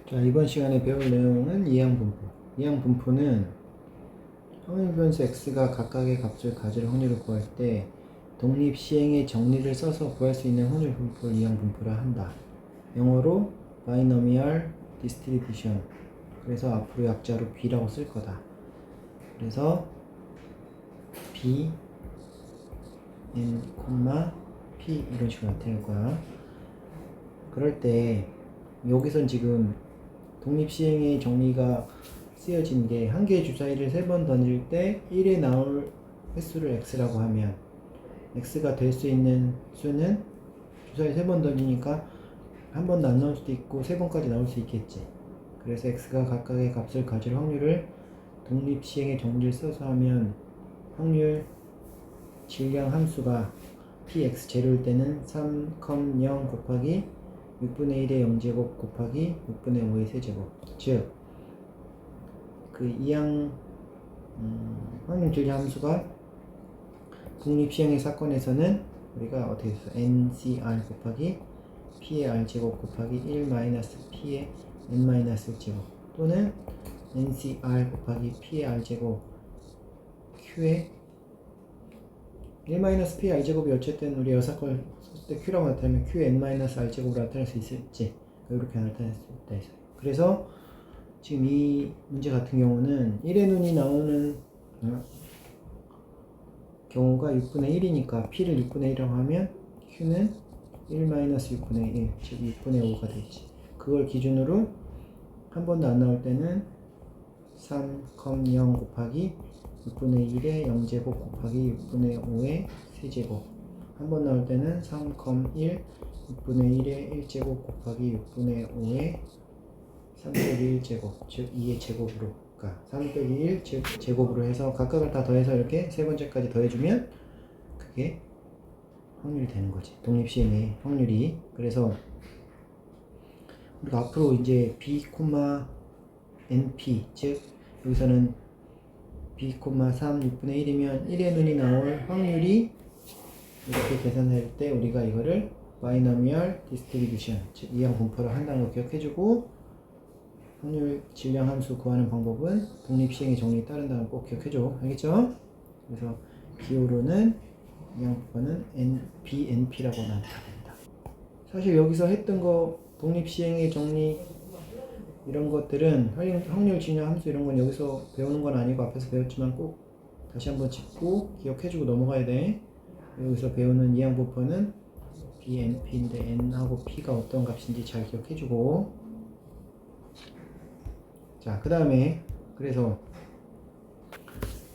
자, 이번 시간에 배울 내용은 이항분포. 이항분포는 확률변수 x가 각각의 값을 가질 확률을 구할 때 독립시행의 정리를 써서 구할 수 있는 확률분포를 이항분포라 한다. 영어로 Binomial Distribution. 그래서 앞으로 약자로 B라고 쓸 거다. 그래서 B, N, P 이런 식으로 나타낼 거야. 그럴 때 여기선 지금 독립시행의 정리가 쓰여진 게 한 개의 주사위를 3번 던질 때 1에 나올 횟수를 x라고 하면 x가 될 수 있는 수는 주사위 3번 던지니까 한 번도 안 나올 수도 있고 3번까지 나올 수 있겠지. 그래서 x가 각각의 값을 가질 확률을 독립시행의 정리를 써서 하면 확률 질량 함수가 px0일 때는 3, 0 곱하기 6분의 1의 0제곱 곱하기 6분의 5의 세제곱. 즉, 그 이항 확률 질량 함수가 독립시행의 사건에서는 우리가 어떻게 했어? ncr 곱하기 p의 r제곱 곱하기 1 마이너스 p의 n 마이너스 1제곱 또는 ncr 곱하기 p의 r제곱 q의 1 마이너스 p의 r제곱이 어쨌든 우리 여사건을 썼을 때 q라고 나타내면 q의 n 마이너스 r제곱으로 나타낼 수 있을지 이렇게 나타낼 수 있다 해서. 그래서 지금 이 문제 같은 경우는 1의 눈이 나오는 경우가 6분의 1이니까 p를 6분의 1이라고 하면 q는 1 마이너스 6분의 1, 즉 6분의 5가 되지. 그걸 기준으로 한 번도 안 나올 때는 3, 0 곱하기 6분의 1의 0제곱 곱하기 6분의 5의 세제곱. 한 번 나올 때는 3, 1, 6분의 1의 1제곱 곱하기 6분의 5의 3 빼기 1제곱, 즉 2의 제곱으로, 그러니까 3 빼기 1 제곱으로 해서 각각을 다 더해서 이렇게 세 번째까지 더해주면 그게 확률이 되는 거지. 독립시행의 확률이. 그래서 우리가 앞으로 이제 B, NP, 즉 여기서는 B, 3, 6분의 1이면 1의 눈이 나올 확률이 이렇게 계산할 때 우리가 이거를 Binomial Distribution, 즉 이항분포를 한다는 거 기억해주고, 확률 질량 함수 구하는 방법은 독립시행의 정리에 따른다는 거 꼭 기억해줘. 알겠죠? 그래서 기호로는 이항분포는 BNP라고 나타낸다. 사실 여기서 했던 거 독립시행의 정리 이런 것들은 확률 질량 함수 이런 건 여기서 배우는 건 아니고 앞에서 배웠지만 꼭 다시 한번 짚고 기억해주고 넘어가야 돼. 여기서 배우는 이항분포는 BNP인데 N하고 P가 어떤 값인지 잘 기억해주고, 자, 그 다음에 그래서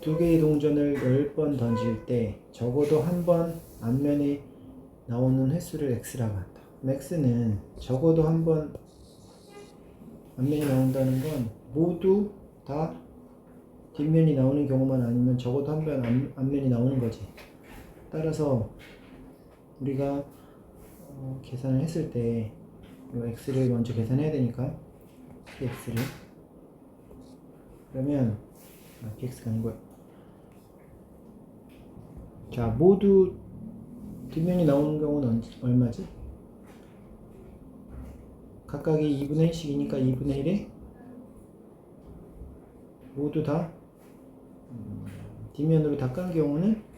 두 개의 동전을 10번 던질 때 적어도 한 번 앞면에 나오는 횟수를 x라고 한다. x는 적어도 한 번 앞면이 나온다는 건 모두 다 뒷면이 나오는 경우만 아니면 적어도 한 번 앞면이 나오는 거지. 따라서 우리가 계산을 했을 때 이 x를 먼저 계산해야 되니까 px를, 그러면 px가 아니고, 자, 모두 뒷면이 나오는 경우는 얼마지? 각각이 2분의 1씩이니까 2분의 1에 모두 다 뒷면으로 다 깐 경우는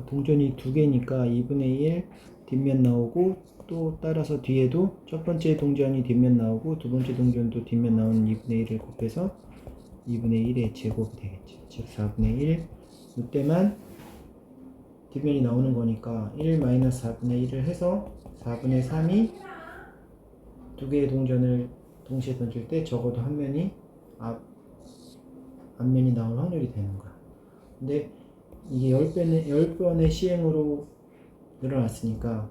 동전이 두 개니까 2분의 1 뒷면 나오고, 또 따라서 뒤에도 첫 번째 동전이 뒷면 나오고 두 번째 동전도 뒷면 나오는 2분의 1을 곱해서 2분의 1의 제곱이 되겠지. 즉 4분의 1 이때만 뒷면이 나오는 거니까 1 마이너스 4분의 1을 해서 4분의 3이 두 개의 동전을 동시에 던질 때 적어도 한 면이 앞면이 나올 확률이 되는 거야. 근데 이게 10번의 시행으로 늘어났으니까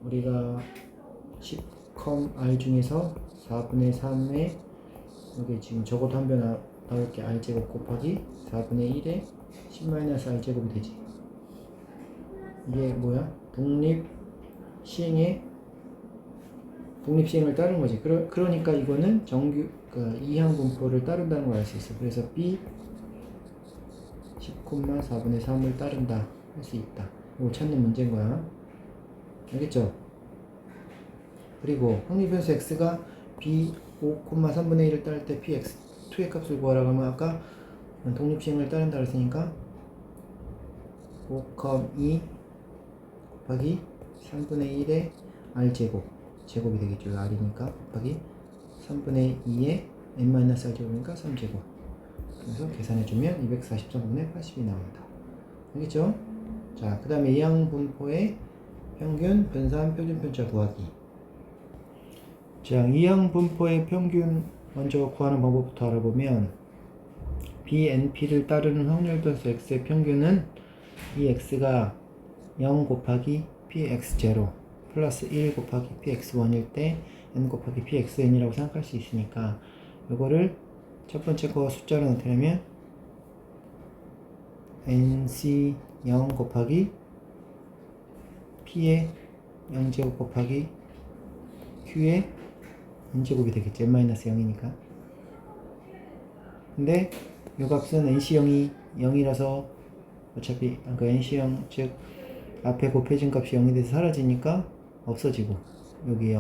우리가 10R 중에서 4분의 3에 여기 지금 적어도 한 번 나올 게 R제곱 곱하기 4분의 1에 10-R제곱이 되지. 이게 뭐야? 독립시행을 따른 거지. 그러니까 이거는 이항분포를 따른다는 걸 알 수 있어. 그래서 B 10,4분의 3을 따른다 할 수 있다. 이거 찾는 문제인 거야. 알겠죠? 그리고 확률변수 x가 b 5,3분의 1을 따를 때 px2의 값을 구하라고 하면 아까 독립시행을 따른다 그랬으니까 5,2 곱하기 3분의 1의 r제곱 제곱이 되겠죠. r이니까 곱하기 3분의 2의 n-r제곱이니까 3제곱. 그래서 계산해주면 243분의 80이 나옵니다. 알겠죠? 자, 그 다음에 이항분포의 평균 분산 표준편차 구하기. 자, 이항분포의 평균 먼저 구하는 방법부터 알아보면 BNP를 따르는 확률변수 x의 평균은 이 x가 0 곱하기 px0 플러스 1 곱하기 px1일 때 n 곱하기 pxn이라고 생각할 수 있으니까 요거를 첫 번째 거 숫자로 나타내면 nc0 곱하기 p의 0제곱 곱하기 q의 n제곱이 되겠죠. n-0이니까. 근데 요 값은 nc0이 0이라서 어차피 그 nc0 즉 앞에 곱해진 값이 0이 돼서 사라지니까 없어지고 여기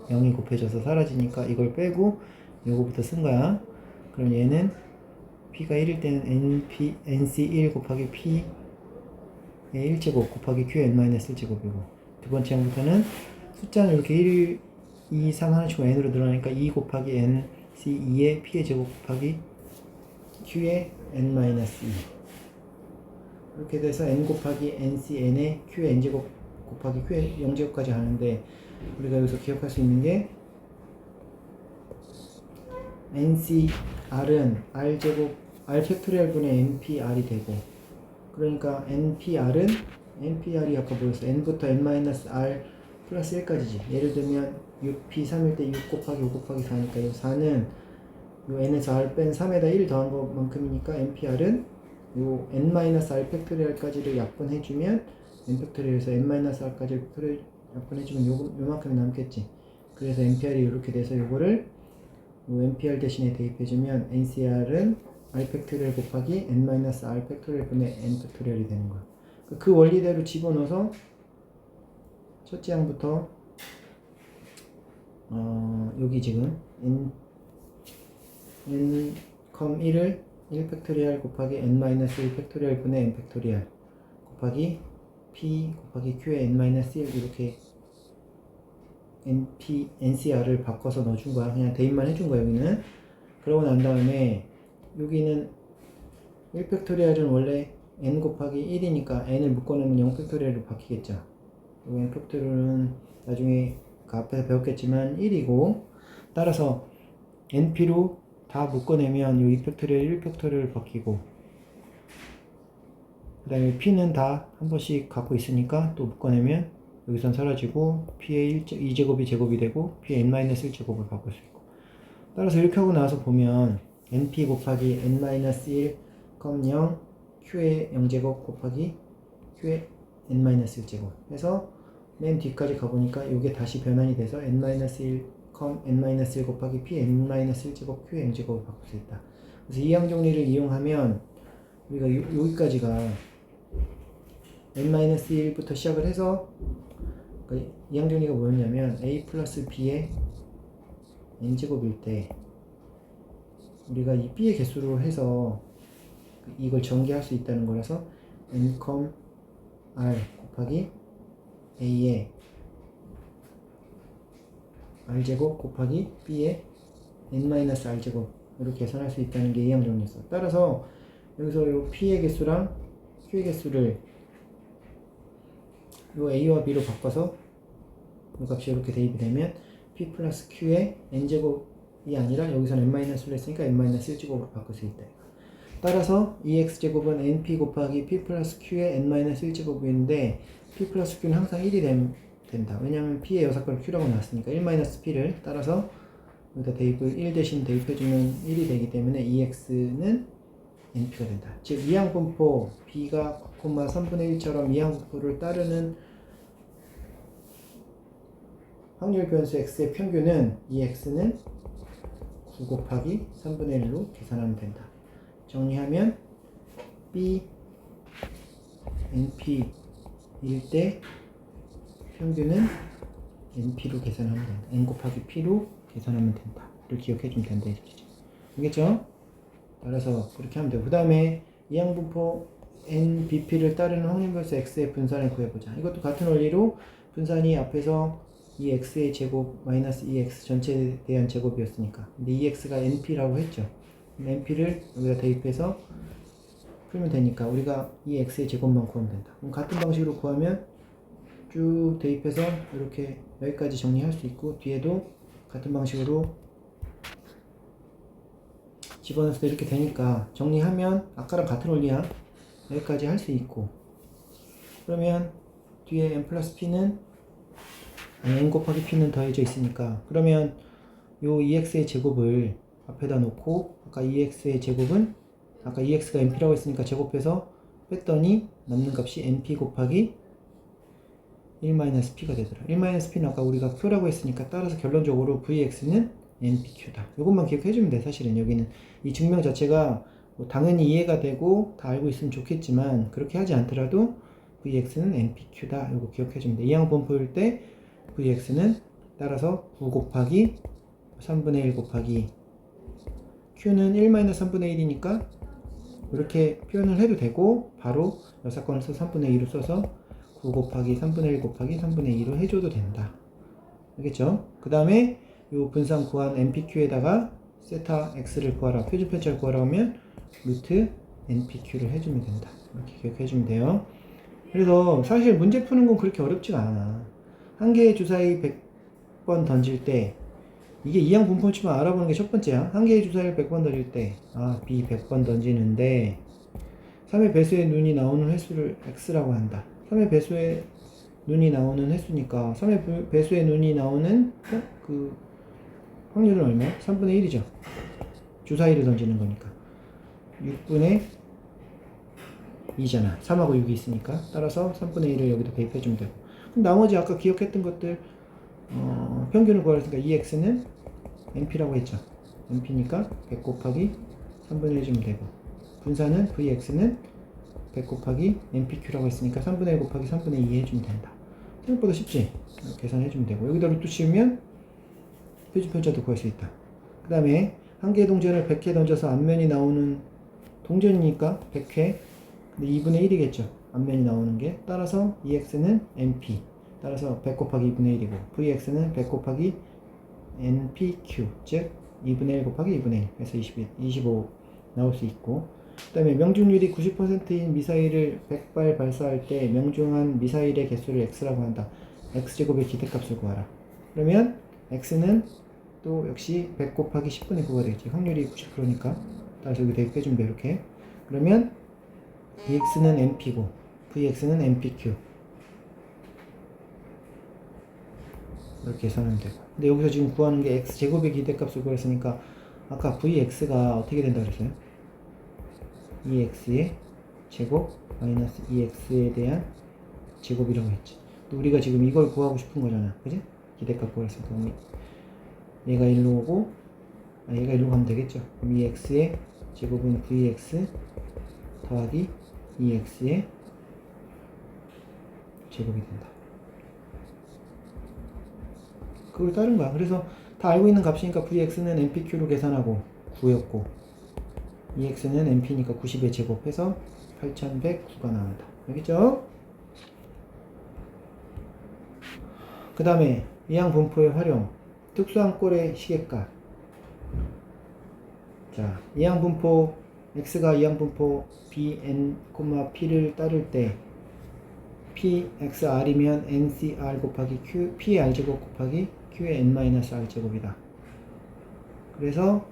0이 곱해져서 사라지니까 이걸 빼고 요거부터 쓴 거야. 그럼 얘는 p가 1일 때는 nc1 곱하기 p의 1제곱 곱하기 q의 n-1제곱이고 두 번째 항부터는 숫자는 이렇게 1, 2, 3 하나씩 n으로 늘어나니까 2 곱하기 nc2의 p의 제곱 곱하기 q의 n-2 이렇게 돼서 n 곱하기 ncn의 q의 n제곱 곱하기 q의 0제곱까지 하는데 우리가 여기서 기억할 수 있는 게 ncr은 r제곱 r 팩토리얼 분의 npr이 되고 그러니까 npr이 아까 뭐였어? n부터 n-r 플러스 1까지지. 예를 들면 6p 3일 때 6 곱하기 5 곱하기 4니까 이 4는 요 n에서 r 뺀 3에다 1 더한 것만큼이니까 npr은 요 n-r 팩토리얼까지를 약분해주면 n 팩토리얼에서 n-r까지 약분해주면 요만큼이 남겠지. 그래서 npr이 이렇게 돼서 요거를 요 npr 대신에 대입해주면 ncr은 r 팩토리얼 곱하기 n-r 팩토리얼 분의 n 팩토리얼이 되는 거야. 그 원리대로 집어넣어서 첫째 항부터 여기 지금 n,1을 1 팩토리얼 곱하기 n-1 팩토리얼 분의 n 팩토리얼 곱하기 p 곱하기 q의 n-1 이렇게 ncr을 바꿔서 넣어준 거야. 그냥 대입만 해준 거야 여기는. 그러고 난 다음에 여기는 1 팩토리얼은 원래 n 곱하기 1이니까 n을 묶어내면 0 팩토리얼로 바뀌겠죠. 요 n 팩토리얼은 나중에 그 앞에서 배웠겠지만 1이고 따라서 np로 다 묶어내면 요 2 팩토리얼 1 팩토리얼로 바뀌고 그 다음에 p는 다 한 번씩 갖고 있으니까 또 묶어내면 여기선 사라지고 p의 2제곱이 제곱이 되고 p의 n-1제곱을 바꿀 수 있고 따라서 이렇게 하고 나서 보면 np 곱하기 n-1, 0 q의 0제곱 곱하기 q의 n-1제곱 해서 맨 뒤까지 가보니까 이게 다시 변환이 돼서 n-1, n-1 곱하기 p n-1제곱 q의 n제곱을 바꿀 수 있다. 그래서 이항 정리를 이용하면 우리가 여기까지가 n-1부터 시작을 해서 그러니까 이항 정리가 뭐였냐면 a 플러스 b의 n제곱일 때 우리가 이 b의 개수로 해서 이걸 전개할 수 있다는 거라서 n, r 곱하기 a의 r제곱 곱하기 b의 n-r제곱 이렇게 계산할 수 있다는 게 이항 정리였어. 따라서 여기서 요 p의 개수랑 q의 개수를 요 a와 b로 바꿔서 이 값이 이렇게 대입이 되면 p 플러스 q의 n제곱이 아니라 여기서는 n-를 했으니까 n-1제곱으로 바꿀 수 있다. 따라서 2x제곱은 np 곱하기 p 플러스 q의 n-1제곱인데 p 플러스 q는 항상 1이 된다. 왜냐하면 p의 여사건을 q라고 나왔으니까 1-p를 따라서 여기다 대입을 1 대신 대입해주면 1이 되기 때문에 2x는 np가 된다. 즉 이항분포 b가 9,3분의 1처럼 이항분포를 따르는 확률 변수 x의 평균은 이 x는 9 곱하기 3분의 1로 계산하면 된다. 정리하면 b np일 때 평균은 np로 계산하면 된다. n 곱하기 p로 계산하면 된다. 이렇게 기억해 주면 된다. 이 뜻이죠. 알겠죠? 따라서 그렇게 하면 되고, 그 다음에 이항분포 nbp를 따르는 확률별수 x의 분산을 구해보자. 이것도 같은 원리로 분산이 앞에서 이 x의 제곱 마이너스 이 x 전체에 대한 제곱이었으니까, 근데 이 x가 np라고 했죠. np를 여기다 대입해서 풀면 되니까 우리가 이 x의 제곱만 구하면 된다. 그럼 같은 방식으로 구하면 쭉 대입해서 이렇게 여기까지 정리할 수 있고, 뒤에도 같은 방식으로 집어넣어서 이렇게 되니까 정리하면 아까랑 같은 원리야. 여기까지 할 수 있고, 그러면 뒤에 n 플러스 p는 n 곱하기 p는 더해져 있으니까, 그러면 요 ex의 제곱을 앞에다 놓고, 아까 ex의 제곱은 아까 ex가 np라고 했으니까 제곱해서 뺐더니 남는 값이 np 곱하기 1-p가 되더라. 1-p는 아까 우리가 q라고 했으니까, 따라서 결론적으로 vx는 npq다. 이것만 기억해주면 돼. 사실은 여기는 이 증명 자체가 뭐 당연히 이해가 되고 다 알고 있으면 좋겠지만, 그렇게 하지 않더라도 vx는 npq다. 이거 기억해주면 돼. 이항 분포일 때 vx는 따라서 9 곱하기 3분의 1 곱하기 q는 1-3분의 1이니까 이렇게 표현을 해도 되고, 바로 역사건을 써서 3분의 2로 써서 9 곱하기 3분의 1 곱하기 3분의 2로 해줘도 된다. 알겠죠? 그 다음에 요 분산 구한 npq에다가 세타 x를 구하라, 표준 편차를 구하라 하면 루트 npq를 해주면 된다. 이렇게 기억해주면 돼요. 그래서 사실 문제 푸는 건 그렇게 어렵지가 않아. 한 개의 주사위 100번 던질 때, 이게 이항 분포치만 알아보는 게 첫 번째야. 한 개의 주사위를 100번 던질 때, b 100번 던지는데 3의 배수의 눈이 나오는 횟수를 x라고 한다. 3의 배수의 눈이 나오는 횟수니까 3의 배수의 눈이 나오는 그 확률은 얼마야? 3분의 1이죠. 주사위를 던지는 거니까 6분의 2잖아. 3하고 6이 있으니까, 따라서 3분의 1을 여기다 대입해주면 되고, 그럼 나머지 아까 기억했던 것들 평균을 구하랬으니까 이 x는 np라고 했죠. np니까 100 곱하기 3분의 1 주면 되고, 분산은 vx는 100 곱하기 npq라고 했으니까 3분의 1 곱하기 3분의 2 해주면 된다. 생각보다 쉽지? 계산해주면 되고, 여기다 루트 씌우면 표준 편차도 구할 수 있다. 그 다음에 한 개의 동전을 100회 던져서 앞면이 나오는, 동전이니까 100회, 근데 2분의 1이겠죠. 앞면이 나오는 게. 따라서 EX는 NP. 따라서 100 곱하기 2분의 1이고, VX는 100 곱하기 NPQ. 즉, 2분의 1 곱하기 2분의 1. 그래서 25 나올 수 있고, 그 다음에 명중률이 90%인 미사일을 100발 발사할 때 명중한 미사일의 개수를 X라고 한다. X제곱의 기대값을 구하라. 그러면 X는 또 역시 100 곱하기 10분의 9가 되겠지. 확률이 90%니까. 따라서 여기 대입해주면 돼, 이렇게. 그러면 EX는 NP고 VX는 NPQ. 이렇게 계산하면 되고. 근데 여기서 지금 구하는 게 X제곱의 기대값을 구했으니까, 아까 VX가 어떻게 된다 그랬어요? EX의 제곱 마이너스 EX에 대한 제곱이라고 했지. 또 우리가 지금 이걸 구하고 싶은 거잖아. 그지? 기대값 구했으니까 얘가 1로 오고, 얘가 1로 가면 되겠죠. 그럼 EX의 제곱은 VX 더하기 EX의 제곱이 된다. 그걸 따른 거야. 그래서 다 알고 있는 값이니까 VX는 NPQ로 계산하고 9였고, EX는 NP니까 90의 제곱해서 8109가 나온다. 알겠죠? 그 다음에 이항 분포의 활용, 특수한 꼴의 시계값. 자, 이항 분포 x가 이항 분포 bn, p를 따를 때 pxr이면 ncr 곱하기 q, p의 r제곱 곱하기 q의 n-r 제곱이다. 그래서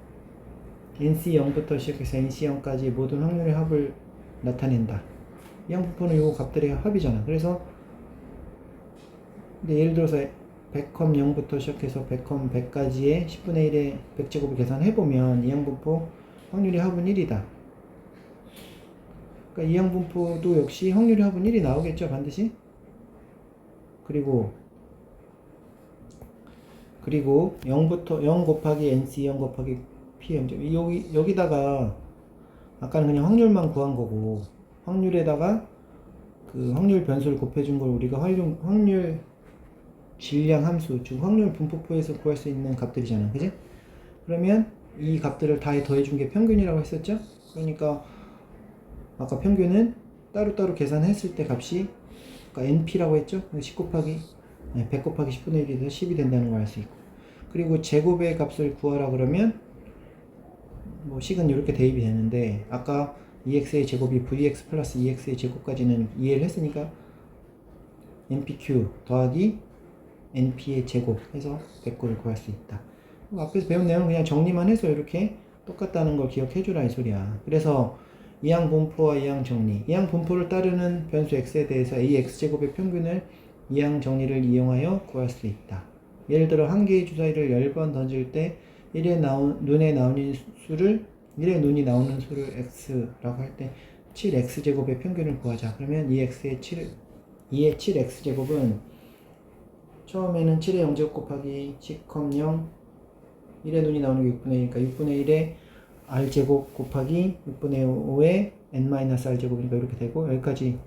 nc0부터 시작해서 nc0까지 모든 확률의 합을 나타낸다. 이항 분포는 요 값들의 합이잖아. 그래서 근데 예를 들어서 100, 0부터 시작해서 100, 100까지의 10분의 1의 100제곱을 계산해보면 이항 분포 확률의 합은 1이다. 그러니까 이항 분포도 역시 확률의 합은 1이 나오겠죠, 반드시. 그리고 0부터 0 곱하기 nc 0 곱하기 p 여기다가 아까는 그냥 확률만 구한 거고, 확률에다가 그 확률 변수를 곱해준 걸 우리가 확률 질량 함수, 즉 확률 분포표에서 구할 수 있는 값들이잖아. 그지? 그러면 이 값들을 다 더해준 게 평균이라고 했었죠? 그러니까 아까 평균은 따로따로 계산했을 때 값이 아까 np라고 했죠? 10 곱하기 100 곱하기 10분의 1이 돼서 10이 된다는 걸 알 수 있고, 그리고 제곱의 값을 구하라 그러면 뭐 식은 이렇게 대입이 되는데 아까 ex의 제곱이 vx 플러스 ex의 제곱까지는 이해를 했으니까 npq 더하기 np의 제곱 해서 100고를 구할 수 있다. 앞에서 배운 내용은 그냥 정리만 해서 이렇게 똑같다는 걸 기억해 주라 이 소리야. 그래서 이항 분포와 이항 정리, 이항 분포를 따르는 변수 x에 대해서 a x제곱의 평균을 이항 정리를 이용하여 구할 수 있다. 예를 들어 한 개의 주사위를 10번 던질 때 1의 눈에 나오는 수를 x라고 할 때 7x제곱의 평균을 구하자. 그러면 2의 7x제곱은 처음에는 7의 0제곱 곱하기 10,0 1의 눈이 나오는 게 6분의 1이니까 6분의 1의 r제곱 곱하기 6분의 5의 n-r제곱이니까 이렇게 되고, 여기까지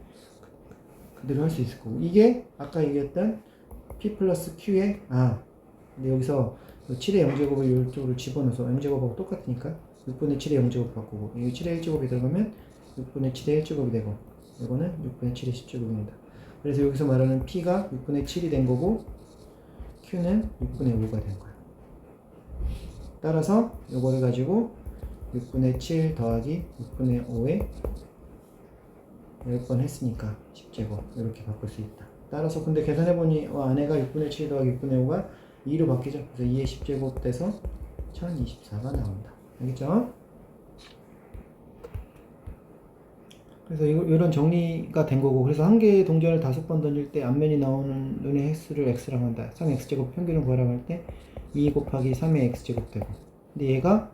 그대로 할 수 있을 거고, 이게 아까 얘기했던 p 플러스 q의 근데 여기서 7의 0제곱을 이쪽으로 집어넣어서 0제곱하고 똑같으니까 6분의 7의 0제곱 바꾸고, 여기 7의 1제곱이 들어가면 6분의 7의 1제곱이 되고, 이거는 6분의 7의 10제곱입니다. 그래서 여기서 말하는 p가 6분의 7이 된 거고 q는 6분의 5가 된 거야. 따라서 이거를 가지고 6분의 7 더하기 6분의 5에 10번 했으니까 10제곱 이렇게 바꿀 수 있다. 따라서 근데 계산해보니 안에가 6분의 7 더하기 6분의 5가 2로 바뀌죠. 그래서 2의 10제곱 돼서 1024가 나온다. 알겠죠? 그래서 이런 정리가 된 거고, 그래서 한 개의 동전을 5번 던질 때 앞면이 나오는 눈의 횟수를 x라고 한다. 3x제곱 평균을 구하라고 할 때 2 곱하기 3의 x제곱 되고, 근데 얘가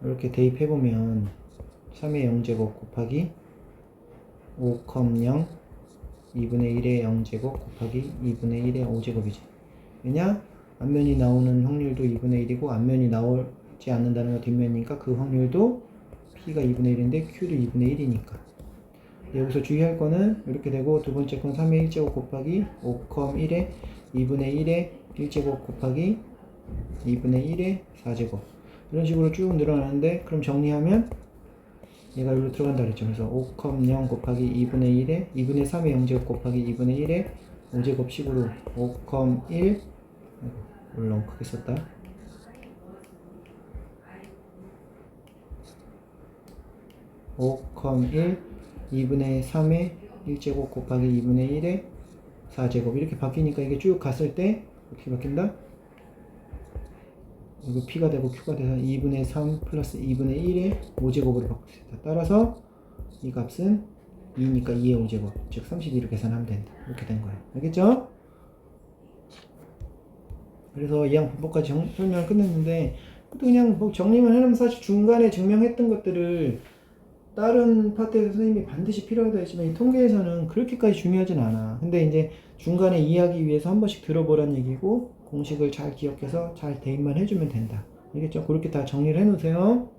이렇게 대입해보면 3의 0제곱 곱하기 5, 0 2분의 1의 0제곱 곱하기 2분의 1의 5제곱이지. 왜냐? 앞면이 나오는 확률도 2분의 1이고 앞면이 나오지 않는다는 건 뒷면이니까 그 확률도 p가 2분의 1인데 q도 2분의 1이니까. 여기서 주의할 거는 이렇게 되고, 두 번째 건 3의 1제곱 곱하기 5, 1의 2분의 1의 1제곱 곱하기 2분의 1의 4제곱, 이런 식으로 쭉 늘어나는데, 그럼 정리하면 얘가 여기로 들어간다 그랬죠. 그래서 5, 0 곱하기 2분의 1에 2분의 3의 0제곱 곱하기 2분의 1의 5제곱 식으로 5, 1 오늘 너무 크게 썼다. 5, 1 2분의 3의 1제곱 곱하기 2분의 1의 4제곱 이렇게 바뀌니까 이게 쭉 갔을 때 어떻게 바뀐다? 이거 p가 되고 q가 돼서 2분의 3 플러스 2분의 1의 5제곱으로 바꿀 수 있다. 따라서 이 값은 2니까 2의 5제곱, 즉 32로 계산하면 된다. 이렇게 된 거예요. 알겠죠? 그래서 이항 분포까지 설명을 끝냈는데, 그냥 뭐 정리만 해놓으면 사실 중간에 증명했던 것들을 다른 파트에서 선생님이 반드시 필요하다 했지만 이 통계에서는 그렇게까지 중요하진 않아. 근데 이제 중간에 이해하기 위해서 한 번씩 들어보란 얘기고, 공식을 잘 기억해서 잘 대입만 해주면 된다. 알겠죠? 그렇게 다 정리를 해놓으세요.